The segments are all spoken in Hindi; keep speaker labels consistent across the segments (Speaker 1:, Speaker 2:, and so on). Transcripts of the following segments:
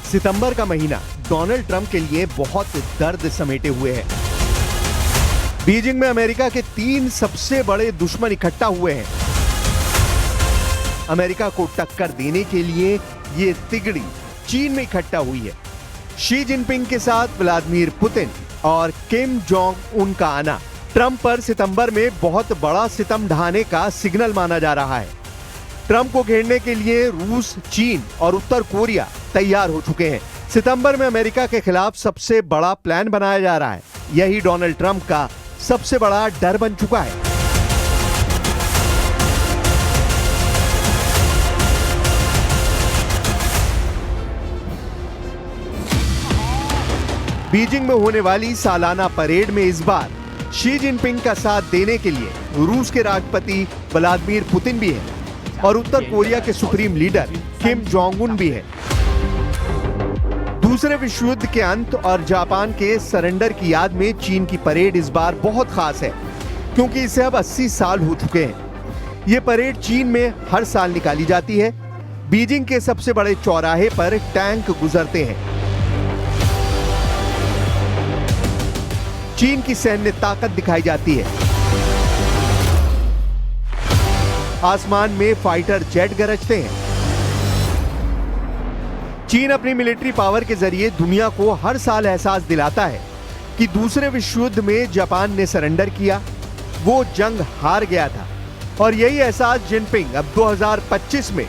Speaker 1: सितंबर का महीना डोनाल्ड ट्रंप के लिए बहुत दर्द समेटे हुए है। बीजिंग में अमेरिका के 3 सबसे बड़े दुश्मन इकट्ठा हुए हैं। अमेरिका को टक्कर देने के लिए ये तिगड़ी चीन में इकट्ठा हुई है। शी जिनपिंग के साथ व्लादिमीर पुतिन और किम जोंग उन का आना ट्रंप पर सितंबर में बहुत बड़ा सितम ढाने का सिग्नल माना जा रहा है। ट्रंप को घेरने के लिए रूस, चीन और उत्तर कोरिया तैयार हो चुके हैं। सितंबर में अमेरिका के खिलाफ सबसे बड़ा प्लान बनाया जा रहा है। यही डोनाल्ड ट्रंप का सबसे बड़ा डर बन चुका है। बीजिंग में होने वाली सालाना परेड में इस बार शी जिनपिंग का साथ देने के लिए रूस के राष्ट्रपति व्लादिमीर पुतिन भी हैं और उत्तर कोरिया के supreme leader Kim Jong Un भी हैं। दूसरे विश्व युद्ध के अंत और जापान के सरेंडर की याद में चीन की परेड इस बार बहुत खास है, क्योंकि इसे अब 80 साल हो चुके हैं। ये परेड चीन में हर साल निकाली जाती है। बीजिंग के सबसे बड़े चौराहे पर टैंक गुजरते हैं। चीन की सैन्य ताकत दिखाई जाती है। आसमान में फाइटर जेट गरजते हैं। चीन अपनी मिलिट्री पावर के जरिए दुनिया को हर साल एहसास दिलाता है कि दूसरे विश्व युद्ध में जापान ने सरेंडर किया, वो जंग हार गया था। और यही एहसास जिनपिंग अब 2025 में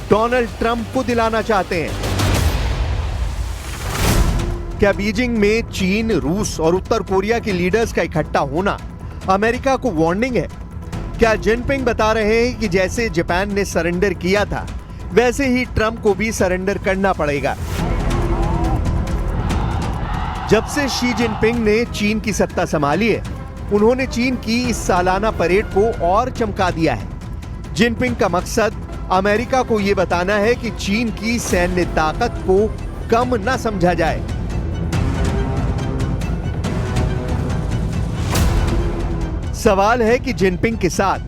Speaker 1: डोनाल्ड ट्रंप को दिलाना चाहते हैं। क्या बीजिंग में चीन, रूस और उत्तर कोरिया के लीडर्स का इकट्ठा होना अमेरिका को वार्निंग है? क्या जिनपिंग बता रहे हैं कि जैसे जापान ने सरेंडर किया था, वैसे ही ट्रंप को भी सरेंडर करना पड़ेगा? जब से शी जिनपिंग ने चीन की सत्ता संभाली है, उन्होंने चीन की इस सालाना परेड को और चमका दिया है। जिनपिंग का मकसद अमेरिका को यह बताना है कि चीन की सैन्य ताकत को कम न समझा जाए। सवाल है कि जिनपिंग के साथ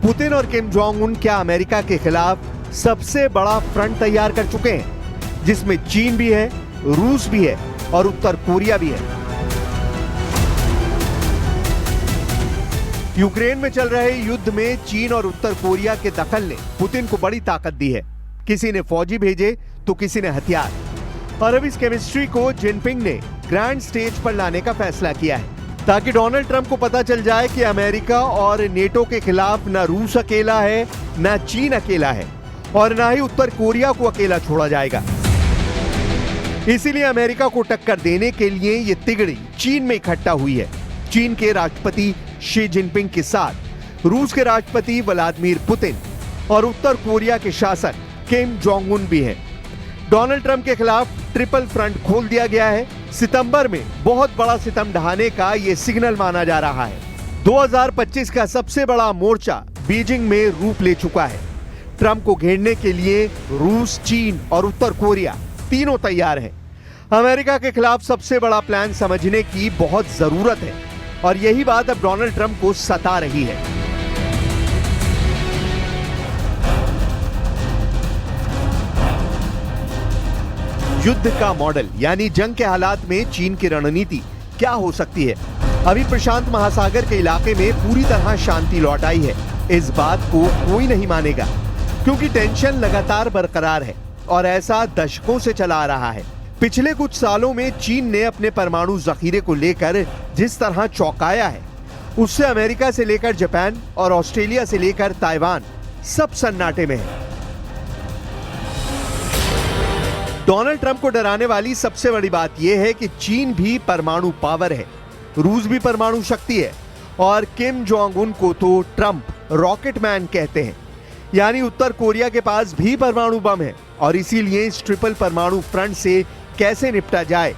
Speaker 1: पुतिन और किम जोंग उन क्या अमेरिका के खिलाफ सबसे बड़ा फ्रंट तैयार कर चुके हैं, जिसमें चीन भी है, रूस भी है और उत्तर कोरिया भी है। यूक्रेन में चल रहे युद्ध में चीन और उत्तर कोरिया के दखल ने पुतिन को बड़ी ताकत दी है। किसी ने फौजी भेजे तो किसी ने हथियार। और अब इस केमिस्ट्री को जिनपिंग ने ग्रैंड स्टेज पर लाने का फैसला किया है, ताकि डोनाल्ड ट्रंप को पता चल जाए कि अमेरिका और नेटो के खिलाफ न रूस अकेला है, न चीन अकेला है और न ही उत्तर कोरिया को अकेला छोड़ा जाएगा। इसीलिए अमेरिका को टक्कर देने के लिए ये तिगड़ी चीन में इकट्ठा हुई है। चीन के राष्ट्रपति शी जिनपिंग के साथ रूस के राष्ट्रपति व्लादिमीर पुतिन और उत्तर कोरिया के शासक किम जोंग उन भी हैं। डोनाल्ड ट्रंप के खिलाफ ट्रिपल फ्रंट खोल दिया गया है। सितंबर में बहुत बड़ा सितम ढहाने का यह सिग्नल माना जा रहा है। 2025 का सबसे बड़ा मोर्चा बीजिंग में रूप ले चुका है। ट्रंप को घेरने के लिए रूस, चीन और उत्तर कोरिया तीनों तैयार हैं। अमेरिका के खिलाफ सबसे बड़ा प्लान समझने की बहुत जरूरत है और यही बात अब डोनाल्ड ट्रंप को सता रही है। युद्ध का मॉडल यानी जंग के हालात में चीन की रणनीति क्या हो सकती है? अभी प्रशांत महासागर के इलाके में पूरी तरह शांति लौट आई है। इस बात को कोई नहीं मानेगा, क्योंकि टेंशन लगातार बरकरार है और ऐसा दशकों से चला आ रहा है। पिछले कुछ सालों में चीन ने अपने परमाणु जखीरे को लेकर जिस तरह चौंकाया है, उससे अमेरिका से लेकर जापान और ऑस्ट्रेलिया से लेकर ताइवान सब सन्नाटे में है। डोनाल्ड ट्रंप को डराने वाली सबसे बड़ी बात यह है कि चीन भी परमाणु पावर है, रूस भी परमाणु शक्ति है और किम जोंग उन को तो ट्रंप रॉकेट मैन कहते हैं। यानी उत्तर कोरिया के पास भी परमाणु बम है और इसीलिए इस ट्रिपल परमाणु फ्रंट से कैसे निपटा जाए,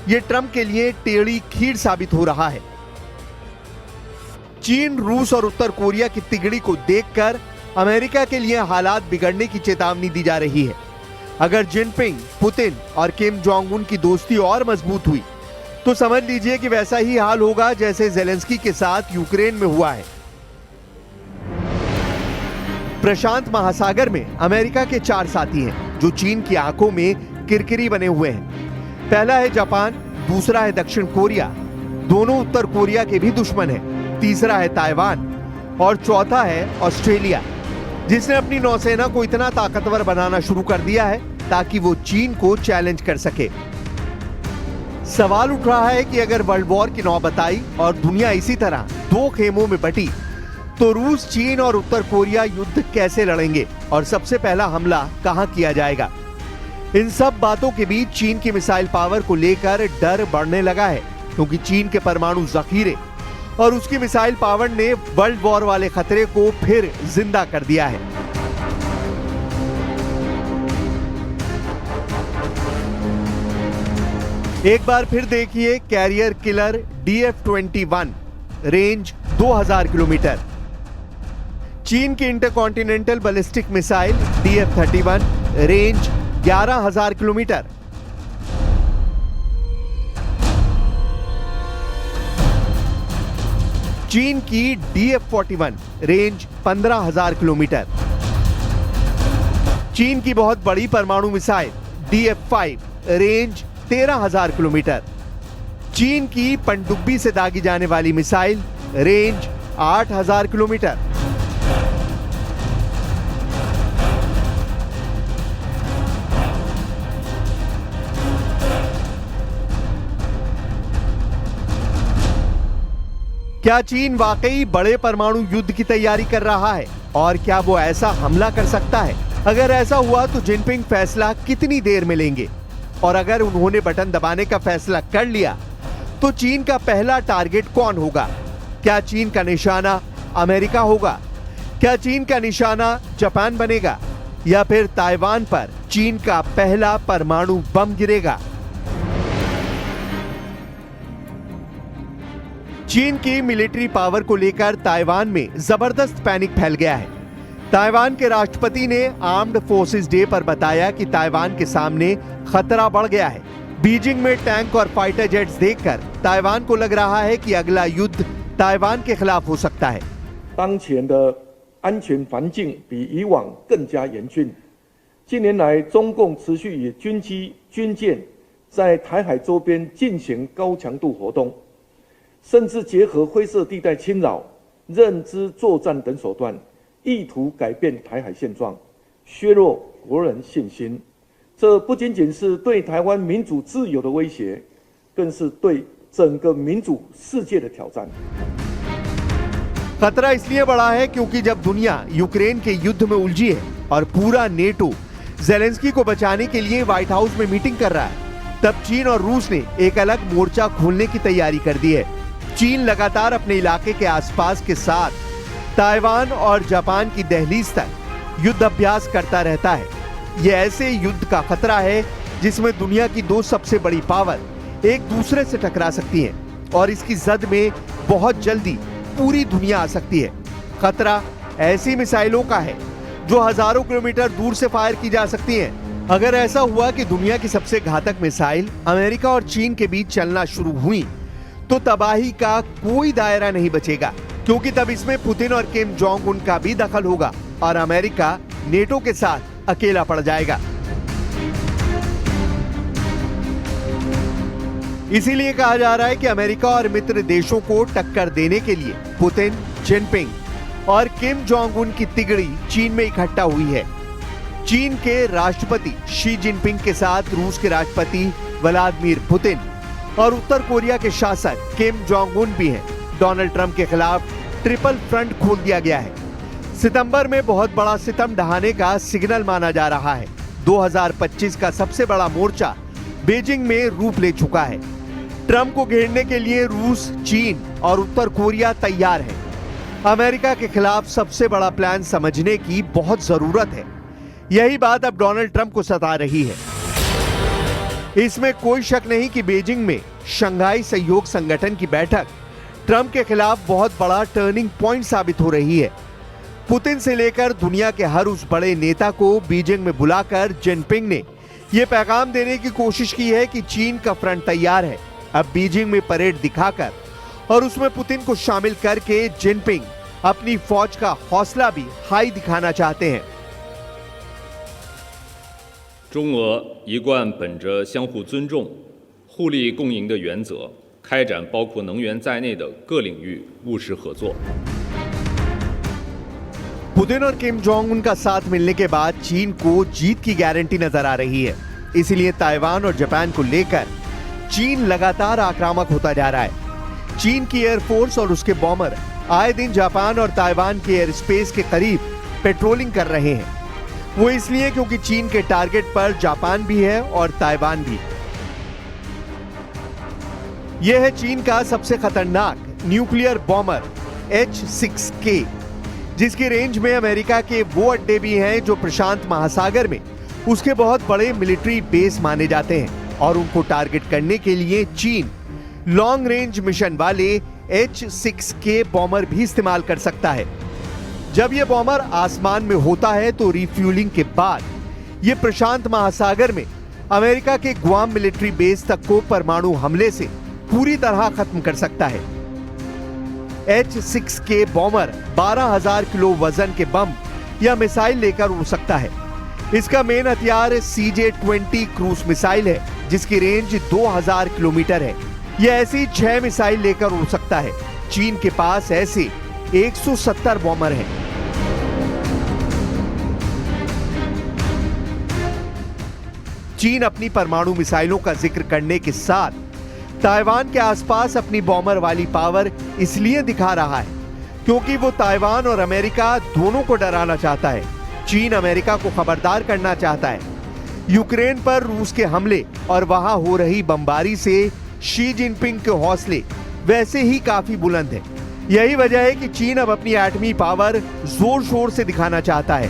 Speaker 1: यह ट्रंप के लिए टेढ़ी खीर साबित हो रहा है। चीन, रूस और उत्तर कोरिया की तिगड़ी को देखकर अमेरिका के लिए हालात बिगड़ने की चेतावनी दी जा रही है। अगर जिनपिंग, पुतिन और किम जोंग उन की दोस्ती और मजबूत हुई तो समझ लीजिए कि वैसा ही हाल होगा जैसे ज़ेलेंस्की के साथ यूक्रेन में हुआ है। प्रशांत महासागर में अमेरिका के 4 साथी हैं जो चीन की आंखों में किरकिरी बने हुए हैं। पहला है जापान, दूसरा है दक्षिण कोरिया, दोनों उत्तर कोरिया के भी दुश्मन हैं। तीसरा है ताइवान और चौथा है ऑस्ट्रेलिया, जिसने अपनी नौसेना को इतना ताकतवर बनाना शुरू कर दिया है ताकि वो चीन को चैलेंज कर सके। सवाल उठ रहा है कि अगर वर्ल्ड वॉर की नौबत आई और दुनिया इसी तरह दो खेमों में बटी तो रूस, चीन और उत्तर कोरिया युद्ध कैसे लड़ेंगे और सबसे पहला हमला कहां किया जाएगा। इन सब बातों के बीच चीन की मिसाइल पावर को लेकर डर बढ़ने लगा है, क्योंकि चीन के परमाणु जखीरे और उसकी मिसाइल पावर ने वर्ल्ड वॉर वाले खतरे को फिर जिंदा कर दिया है। एक बार फिर देखिए career killer DF-21, range 2000 kilometre. चीन की intercontinental ballistic missile DF-31, range 11000 kilometre. चीन की DF-41, रेंज 15000 किलोमीटर। चीन की बहुत बड़ी परमाणु मिसाइल DF-5, रेंज 13000 किलोमीटर। चीन की पनडुब्बी से दागी जाने वाली मिसाइल, रेंज 8000 किलोमीटर। क्या चीन वाकई बड़े परमाणु युद्ध की तैयारी कर रहा है और क्या वो ऐसा हमला कर सकता है? अगर ऐसा हुआ तो जिनपिंग फैसला कितनी देर में लेंगे? और अगर उन्होंने बटन दबाने का फैसला कर लिया तो चीन का पहला टारगेट कौन होगा? क्या चीन का निशाना अमेरिका होगा? क्या चीन का निशाना जापान बनेगा? या फिर ताइवान पर चीन का पहला परमाणु बम गिरेगा? चीन की मिलिट्री पावर को लेकर ताइवान में जबरदस्त पैनिक फैल गया है। ताइवान के राष्ट्रपति ने आर्म्ड फोर्सेस डे पर बताया कि ताइवान के सामने खतरा बढ़ गया है। बीजिंग में टैंक और फाइटर जेट्स देखकर ताइवान को लग रहा है कि अगला युद्ध ताइवान के खिलाफ हो सकता है।
Speaker 2: 当前的安全环境比以往更加严峻。近年来，中共持续以军机、军舰在台海周边进行高强度活动，甚至结合灰色地带侵扰、认知作战等手段，意图改变台海现状，削弱国人信心。这不仅仅是对台湾民主自由的威胁，更是对整个民主世界的挑战。
Speaker 1: खतरा इसलिए बढ़ा है क्योंकि जब दुनिया यूक्रेन के युद्ध में उलझी है और पूरा नेटो ज़ेलेंस्की को बचाने के लिए व्हाइट हाउस में मीटिंग कर रहा है, तब चीन और रूस ने एक अलग मोर्चा खोलने की तैयारी कर दी है। चीन लगातार अपने इलाके के आसपास के साथ ताइवान और जापान की दहलीज तक युद्ध अभ्यास करता रहता है। यह ऐसे युद्ध का खतरा है जिसमें दुनिया की दो सबसे बड़ी पावर एक दूसरे से टकरा सकती हैं और इसकी जद में बहुत जल्दी पूरी दुनिया आ सकती है। खतरा ऐसी मिसाइलों का है जो हजारों किलोमीटर दूर से फायर की जा सकती हैं। अगर ऐसा हुआ कि दुनिया की सबसे घातक मिसाइल अमेरिका और चीन के बीच चलना शुरू हुई तो तबाही का कोई दायरा नहीं बचेगा, क्योंकि तब इसमें पुतिन और किम जोंग उन का भी दखल होगा और अमेरिका नेटो के साथ अकेला पड़ जाएगा। इसीलिए कहा जा रहा है कि अमेरिका और मित्र देशों को टक्कर देने के लिए पुतिन, जिनपिंग और किम जोंग उन की तिगड़ी चीन में इकट्ठा हुई है। चीन के राष्ट्रपति शी जिनपिंग के साथ रूस के राष्ट्रपति व्लादिमीर पुतिन और उत्तर कोरिया के शासक किम जोंग उन भी हैं। डोनाल्ड ट्रंप के खिलाफ ट्रिपल फ्रंट खोल दिया गया है। सितंबर में बहुत बड़ा सितम ढहाने का सिग्नल माना जा रहा है। 2025 का सबसे बड़ा मोर्चा बीजिंग में रूप ले चुका है। ट्रंप को घेरने के लिए रूस, चीन और उत्तर कोरिया तैयार है। अमेरिका के खिलाफ सबसे बड़ा प्लान समझने की बहुत जरूरत है। यही बात अब डोनाल्ड ट्रंप को सता रही है। इसमें कोई शक नहीं कि बीजिंग में शंघाई सहयोग संगठन की बैठक ट्रंप के खिलाफ बहुत बड़ा टर्निंग पॉइंट साबित हो रही है। पुतिन से लेकर दुनिया के हर उस बड़े नेता को बीजिंग में बुलाकर जिनपिंग ने यह पैगाम देने की कोशिश की है कि चीन का फ्रंट तैयार है। अब बीजिंग में परेड दिखाकर और उसमें पुतिन को शामिल करके जिनपिंग अपनी फौज का हौसला भी हाई दिखाना चाहते हैं।
Speaker 3: 中俄一贯本着相互尊重、互利共赢的原则，开展包括能源在内的各领域务实合作。
Speaker 1: पुतिन और किम जोंग उन का साथ मिलने के बाद चीन को जीत की गारंटी नजर आ रही है। इसीलिए ताइवान और जापान को लेकर चीन लगातार आक्रामक होता जा रहा है। चीन की एयरफोर्स और उसके बॉमर आए दिन जापान और ताइवान के एयर स्पेस के करीब पेट्रोलिंग कर रहे हैं। वो इसलिए क्योंकि चीन के टारगेट पर जापान भी है और ताइवान भी। यह है चीन का सबसे खतरनाक न्यूक्लियर बॉमर H-6K, जिसकी रेंज में अमेरिका के वो अड्डे भी हैं जो प्रशांत महासागर में उसके बहुत बड़े मिलिट्री बेस माने जाते हैं और उनको टारगेट करने के लिए चीन लॉन्ग रेंज मिशन वाले H-6K बॉमर भी इस्तेमाल कर सकता है। जब यह बॉमर आसमान में होता है तो रिफ्यूलिंग के बाद यह प्रशांत महासागर में अमेरिका के गुआम मिलिट्री बेस तक को परमाणु हमले से पूरी तरह खत्म कर सकता है। H-6K बॉमर 12,000 किलो वजन के बम या मिसाइल लेकर उड़ सकता है। इसका मेन हथियार CJ-20 क्रूज मिसाइल है, जिसकी रेंज 2000 किलोमीटर है। यह ऐसी 6 मिसाइल लेकर उड़ सकता है। चीन के पास ऐसे 170 बॉमर हैं। चीन अपनी परमाणु मिसाइलों का जिक्र करने के साथ ताइवान के आसपास अपनी बॉमर वाली पावर इसलिए दिखा रहा है क्योंकि वो ताइवान और अमेरिका दोनों को डराना चाहता है। चीन अमेरिका को खबरदार करना चाहता है। यूक्रेन पर रूस के हमले और वहां हो रही बमबारी से शी जिनपिंग के हौसले वैसे ही काफी बुलंद हैं। यही वजह है कि चीन अब अपनी एटमी पावर जोर शोर से दिखाना चाहता है।